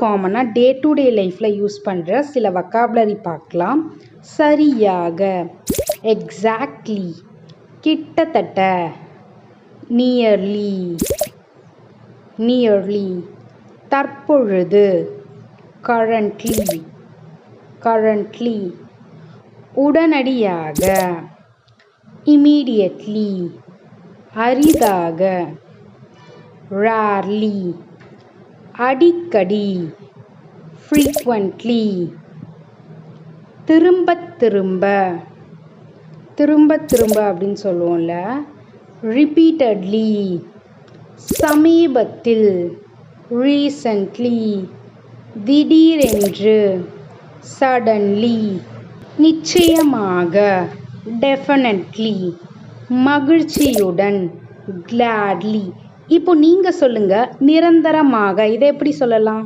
காமனாக day to day லைஃப்பில் use பண்ணுற சில வொக்காபுலரி பார்க்கலாம். சரியாக, எக்ஸாக்ட்லி, கிட்டத்தட்ட, நியர்லி, நியர்லி, தற்பொழுது, கரண்ட்லி, கரண்ட்லி, உடனடியாக, இமீடியட்லி, அரிதாக, ரேர்லி, அடிக்கடி, ஃப்ரீக்வெண்ட்லி, திரும்பத் திரும்ப, திரும்பத் திரும்ப அப்படின்னு சொல்லுவோம்ல, ரிப்பீட்டட்லி, சமீபத்தில், ரீசன்ட்லி, திடீரென்று, சடன்லி, நிச்சயமாக, டெஃபினெட்லி, மகிழ்ச்சியுடன், கிளாட்லி. இப்போ நீங்கள் சொல்லுங்கள், நிரந்தரமாக இதை எப்படி சொல்லலாம்?